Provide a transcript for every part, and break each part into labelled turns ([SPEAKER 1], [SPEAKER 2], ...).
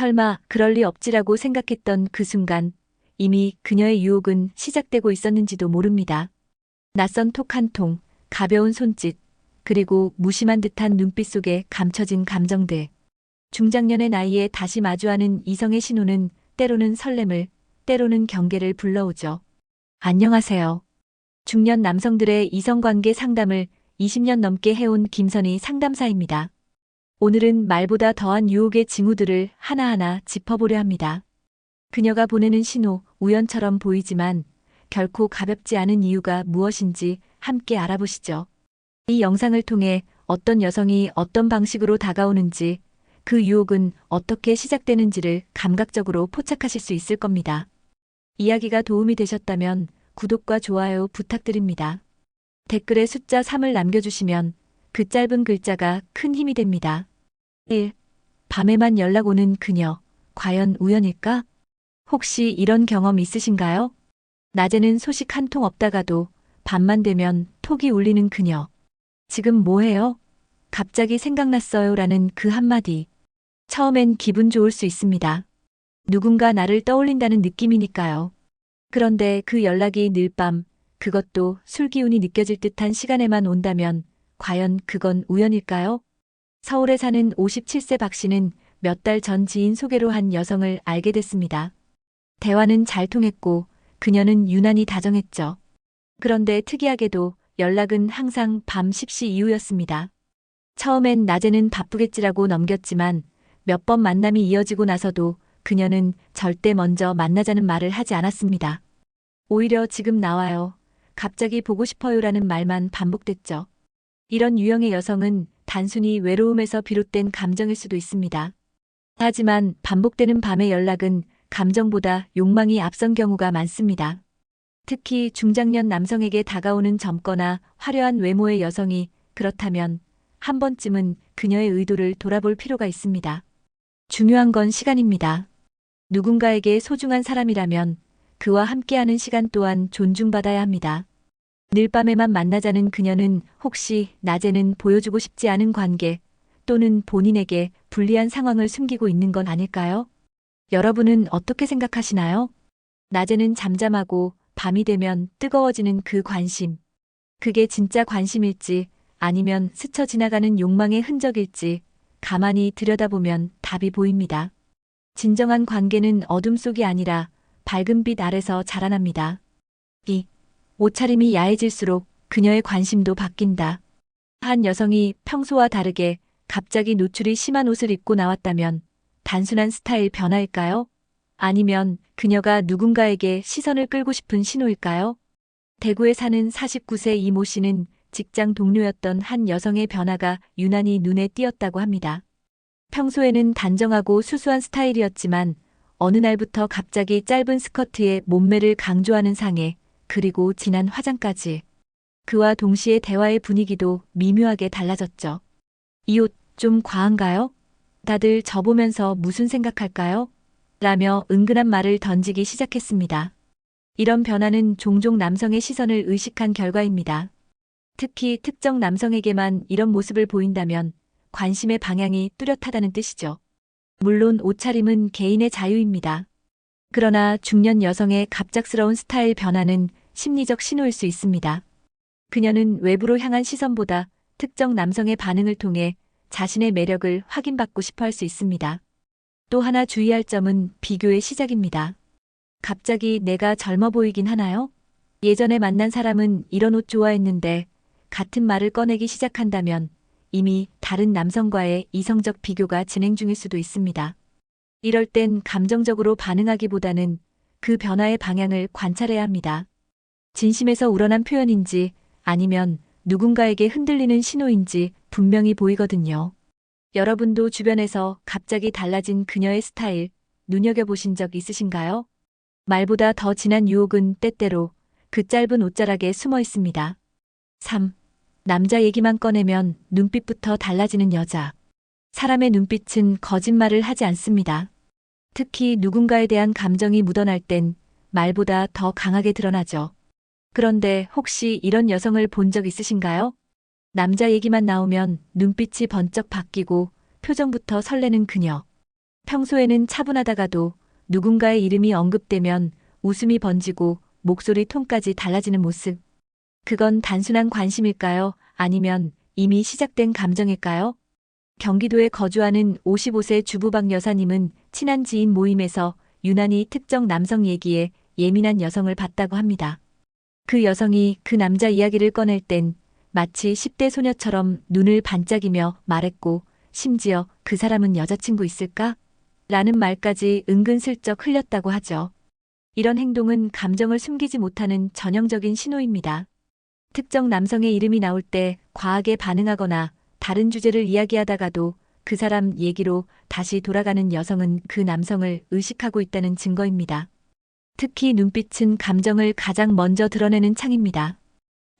[SPEAKER 1] 설마 그럴 리 없지라고 생각했던 그 순간 이미 그녀의 유혹은 시작되고 있었는지도 모릅니다. 낯선 톡 한 통, 가벼운 손짓, 그리고 무심한 듯한 눈빛 속에 감춰진 감정들. 중장년의 나이에 다시 마주하는 이성의 신호는 때로는 설렘을, 때로는 경계를 불러오죠. 안녕하세요. 중년 남성들의 이성관계 상담을 20년 넘게 해온 김선희 상담사입니다. 오늘은 말보다 더한 유혹의 징후들을 하나하나 짚어보려 합니다. 그녀가 보내는 신호, 우연처럼 보이지만 결코 가볍지 않은 이유가 무엇인지 함께 알아보시죠. 이 영상을 통해 어떤 여성이 어떤 방식으로 다가오는지, 그 유혹은 어떻게 시작되는지를 감각적으로 포착하실 수 있을 겁니다. 이야기가 도움이 되셨다면 구독과 좋아요 부탁드립니다. 댓글에 숫자 3을 남겨주시면 그 짧은 글자가 큰 힘이 됩니다. 1. 밤에만 연락 오는 그녀. 과연 우연일까? 혹시 이런 경험 있으신가요? 낮에는 소식 한 통 없다가도 밤만 되면 톡이 울리는 그녀. 지금 뭐해요? 갑자기 생각났어요 라는 그 한마디. 처음엔 기분 좋을 수 있습니다. 누군가 나를 떠올린다는 느낌이니까요. 그런데 그 연락이 늘 밤, 그것도 술 기운이 느껴질 듯한 시간에만 온다면 과연 그건 우연일까요? 서울에 사는 57세 박 씨는 몇 달 전 지인 소개로 한 여성을 알게 됐습니다. 대화는 잘 통했고 그녀는 유난히 다정했죠. 그런데 특이하게도 연락은 항상 밤 10시 이후였습니다. 처음엔 낮에는 바쁘겠지라고 넘겼지만 몇 번 만남이 이어지고 나서도 그녀는 절대 먼저 만나자는 말을 하지 않았습니다. 오히려 지금 나와요. 갑자기 보고 싶어요라는 말만 반복됐죠. 이런 유형의 여성은 단순히 외로움에서 비롯된 감정일 수도 있습니다. 하지만 반복되는 밤의 연락은 감정보다 욕망이 앞선 경우가 많습니다. 특히 중장년 남성에게 다가오는 젊거나 화려한 외모의 여성이 그렇다면 한 번쯤은 그녀의 의도를 돌아볼 필요가 있습니다. 중요한 건 시간입니다. 누군가에게 소중한 사람이라면 그와 함께하는 시간 또한 존중받아야 합니다. 늘 밤에만 만나자는 그녀는 혹시 낮에는 보여주고 싶지 않은 관계 또는 본인에게 불리한 상황을 숨기고 있는 건 아닐까요? 여러분은 어떻게 생각하시나요? 낮에는 잠잠하고 밤이 되면 뜨거워지는 그 관심. 그게 진짜 관심일지 아니면 스쳐 지나가는 욕망의 흔적일지 가만히 들여다보면 답이 보입니다. 진정한 관계는 어둠 속이 아니라 밝은 빛 아래서 자라납니다. 2. 옷차림이 야해질수록 그녀의 관심도 바뀐다. 한 여성이 평소와 다르게 갑자기 노출이 심한 옷을 입고 나왔다면 단순한 스타일 변화일까요? 아니면 그녀가 누군가에게 시선을 끌고 싶은 신호일까요? 대구에 사는 49세 이모 씨는 직장 동료였던 한 여성의 변화가 유난히 눈에 띄었다고 합니다. 평소에는 단정하고 수수한 스타일이었지만 어느 날부터 갑자기 짧은 스커트에 몸매를 강조하는 상에 그리고 진한 화장까지. 그와 동시에 대화의 분위기도 미묘하게 달라졌죠. 이 옷 좀 과한가요? 다들 저 보면서 무슨 생각할까요? 라며 은근한 말을 던지기 시작했습니다. 이런 변화는 종종 남성의 시선을 의식한 결과입니다. 특히 특정 남성에게만 이런 모습을 보인다면 관심의 방향이 뚜렷하다는 뜻이죠. 물론 옷차림은 개인의 자유입니다. 그러나 중년 여성의 갑작스러운 스타일 변화는 심리적 신호일 수 있습니다. 그녀는 외부로 향한 시선보다 특정 남성의 반응을 통해 자신의 매력을 확인받고 싶어 할 수 있습니다. 또 하나 주의할 점은 비교의 시작입니다. 갑자기 내가 젊어 보이긴 하나요? 예전에 만난 사람은 이런 옷 좋아했는데 같은 말을 꺼내기 시작한다면 이미 다른 남성과의 이성적 비교가 진행 중일 수도 있습니다. 이럴 땐 감정적으로 반응하기보다는 그 변화의 방향을 관찰해야 합니다. 진심에서 우러난 표현인지 아니면 누군가에게 흔들리는 신호인지 분명히 보이거든요. 여러분도 주변에서 갑자기 달라진 그녀의 스타일 눈여겨보신 적 있으신가요? 말보다 더 진한 유혹은 때때로 그 짧은 옷자락에 숨어 있습니다. 3. 남자 얘기만 꺼내면 눈빛부터 달라지는 여자. 사람의 눈빛은 거짓말을 하지 않습니다. 특히 누군가에 대한 감정이 묻어날 땐 말보다 더 강하게 드러나죠. 그런데 혹시 이런 여성을 본 적 있으신가요? 남자 얘기만 나오면 눈빛이 번쩍 바뀌고 표정부터 설레는 그녀. 평소에는 차분하다가도 누군가의 이름이 언급되면 웃음이 번지고 목소리 톤까지 달라지는 모습. 그건 단순한 관심일까요? 아니면 이미 시작된 감정일까요? 경기도에 거주하는 55세 주부박 여사님은 친한 지인 모임에서 유난히 특정 남성 얘기에 예민한 여성을 봤다고 합니다. 그 여성이 그 남자 이야기를 꺼낼 땐 마치 10대 소녀처럼 눈을 반짝이며 말했고, 심지어 그 사람은 여자친구 있을까? 라는 말까지 은근슬쩍 흘렸다고 하죠. 이런 행동은 감정을 숨기지 못하는 전형적인 신호입니다. 특정 남성의 이름이 나올 때 과하게 반응하거나 다른 주제를 이야기하다가도 그 사람 얘기로 다시 돌아가는 여성은 그 남성을 의식하고 있다는 증거입니다. 특히 눈빛은 감정을 가장 먼저 드러내는 창입니다.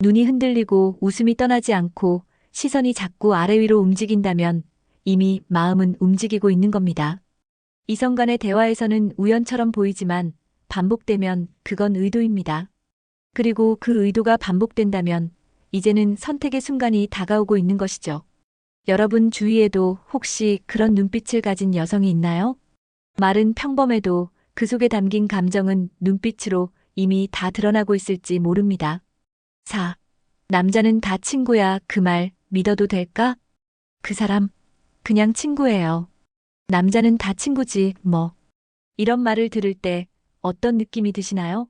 [SPEAKER 1] 눈이 흔들리고 웃음이 떠나지 않고 시선이 자꾸 아래 위로 움직인다면 이미 마음은 움직이고 있는 겁니다. 이성 간의 대화에서는 우연처럼 보이지만 반복되면 그건 의도입니다. 그리고 그 의도가 반복된다면 이제는 선택의 순간이 다가오고 있는 것이죠. 여러분 주위에도 혹시 그런 눈빛을 가진 여성이 있나요? 말은 평범해도 그 속에 담긴 감정은 눈빛으로 이미 다 드러나고 있을지 모릅니다. 4. 남자는 다 친구야. 그 말 믿어도 될까? 그 사람 그냥 친구예요. 남자는 다 친구지 뭐. 이런 말을 들을 때 어떤 느낌이 드시나요?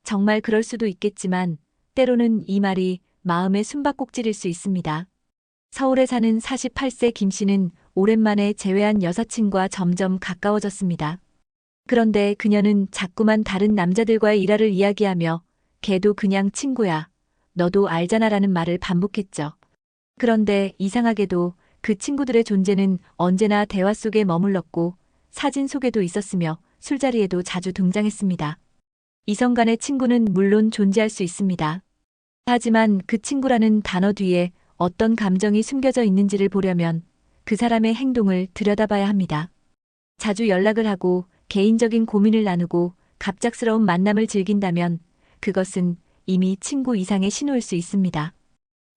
[SPEAKER 1] 정말 그럴 수도 있겠지만 때로는 이 말이 마음의 숨바꼭질일 수 있습니다. 서울에 사는 48세 김 씨는 오랜만에 재회한 여사친과 점점 가까워졌습니다. 그런데 그녀는 자꾸만 다른 남자들과의 일화를 이야기하며 걔도 그냥 친구야. 너도 알잖아라는 말을 반복했죠. 그런데 이상하게도 그 친구들의 존재는 언제나 대화 속에 머물렀고 사진 속에도 있었으며 술자리에도 자주 등장했습니다. 이성 간의 친구는 물론 존재할 수 있습니다. 하지만 그 친구라는 단어 뒤에 어떤 감정이 숨겨져 있는지를 보려면 그 사람의 행동을 들여다봐야 합니다. 자주 연락을 하고 개인적인 고민을 나누고 갑작스러운 만남을 즐긴다면 그것은 이미 친구 이상의 신호일 수 있습니다.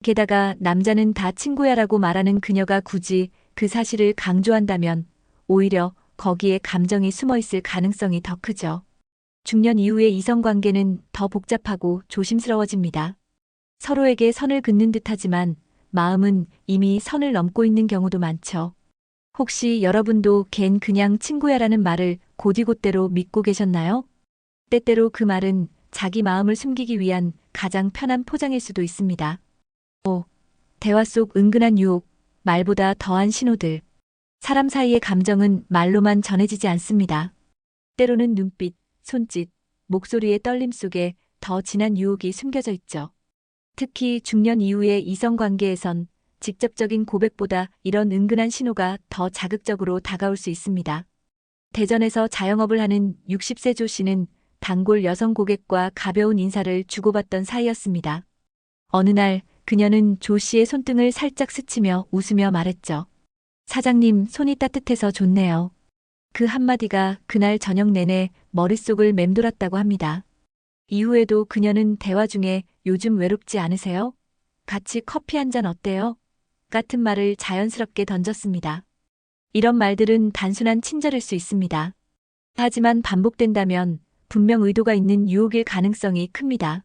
[SPEAKER 1] 게다가 남자는 다 친구야라고 말하는 그녀가 굳이 그 사실을 강조한다면 오히려 거기에 감정이 숨어 있을 가능성이 더 크죠. 중년 이후의 이성관계는 더 복잡하고 조심스러워집니다. 서로에게 선을 긋는 듯하지만 마음은 이미 선을 넘고 있는 경우도 많죠. 혹시 여러분도 걘 그냥 친구야라는 말을 곧이곧대로 믿고 계셨나요? 때때로 그 말은 자기 마음을 숨기기 위한 가장 편한 포장일 수도 있습니다. 5. 대화 속 은근한 유혹, 말보다 더한 신호들. 사람 사이의 감정은 말로만 전해지지 않습니다. 때로는 눈빛, 손짓, 목소리의 떨림 속에 더 진한 유혹이 숨겨져 있죠. 특히 중년 이후의 이성관계에선 직접적인 고백보다 이런 은근한 신호가 더 자극적으로 다가올 수 있습니다. 대전에서 자영업을 하는 60세 조 씨는 단골 여성 고객과 가벼운 인사를 주고받던 사이였습니다. 어느 날 그녀는 조 씨의 손등을 살짝 스치며 웃으며 말했죠. 사장님, 손이 따뜻해서 좋네요. 그 한마디가 그날 저녁 내내 머릿속을 맴돌았다고 합니다. 이후에도 그녀는 대화 중에 요즘 외롭지 않으세요? 같이 커피 한 잔 어때요? 같은 말을 자연스럽게 던졌습니다. 이런 말들은 단순한 친절일 수 있습니다. 하지만 반복된다면 분명 의도가 있는 유혹일 가능성이 큽니다.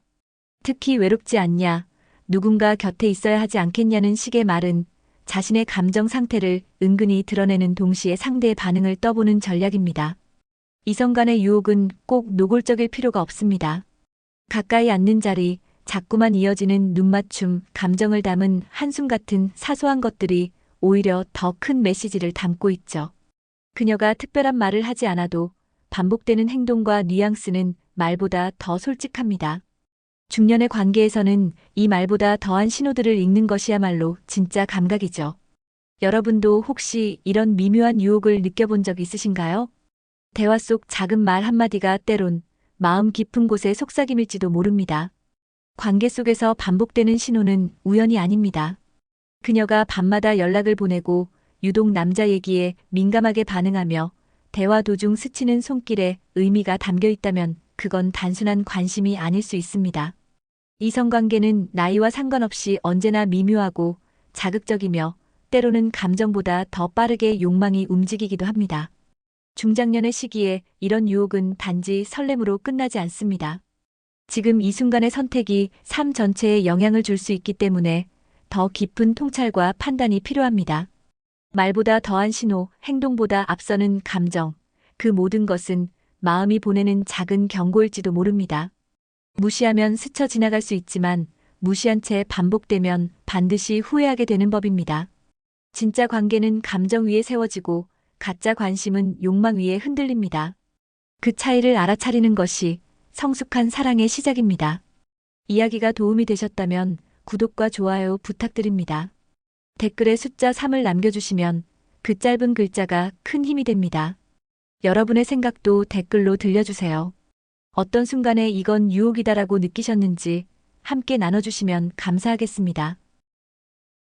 [SPEAKER 1] 특히 외롭지 않냐, 누군가 곁에 있어야 하지 않겠냐는 식의 말은 자신의 감정 상태를 은근히 드러내는 동시에 상대의 반응을 떠보는 전략입니다. 이성 간의 유혹은 꼭 노골적일 필요가 없습니다. 가까이 앉는 자리, 자꾸만 이어지는 눈맞춤, 감정을 담은 한숨 같은 사소한 것들이 오히려 더 큰 메시지를 담고 있죠. 그녀가 특별한 말을 하지 않아도 반복되는 행동과 뉘앙스는 말보다 더 솔직합니다. 중년의 관계에서는 이 말보다 더한 신호들을 읽는 것이야말로 진짜 감각이죠. 여러분도 혹시 이런 미묘한 유혹을 느껴본 적 있으신가요? 대화 속 작은 말 한마디가 때론 마음 깊은 곳의 속삭임일지도 모릅니다. 관계 속에서 반복되는 신호는 우연이 아닙니다. 그녀가 밤마다 연락을 보내고 유독 남자 얘기에 민감하게 반응하며 대화 도중 스치는 손길에 의미가 담겨 있다면 그건 단순한 관심이 아닐 수 있습니다. 이성관계는 나이와 상관없이 언제나 미묘하고 자극적이며 때로는 감정보다 더 빠르게 욕망이 움직이기도 합니다. 중장년의 시기에 이런 유혹은 단지 설렘으로 끝나지 않습니다. 지금 이 순간의 선택이 삶 전체에 영향을 줄 수 있기 때문에 더 깊은 통찰과 판단이 필요합니다. 말보다 더한 신호, 행동보다 앞서는 감정, 그 모든 것은 마음이 보내는 작은 경고일지도 모릅니다. 무시하면 스쳐 지나갈 수 있지만 무시한 채 반복되면 반드시 후회하게 되는 법입니다. 진짜 관계는 감정 위에 세워지고 가짜 관심은 욕망 위에 흔들립니다. 그 차이를 알아차리는 것이 성숙한 사랑의 시작입니다. 이야기가 도움이 되셨다면 구독과 좋아요 부탁드립니다. 댓글에 숫자 3을 남겨주시면 그 짧은 글자가 큰 힘이 됩니다. 여러분의 생각도 댓글로 들려주세요. 어떤 순간에 이건 유혹이다라고 느끼셨는지 함께 나눠주시면 감사하겠습니다.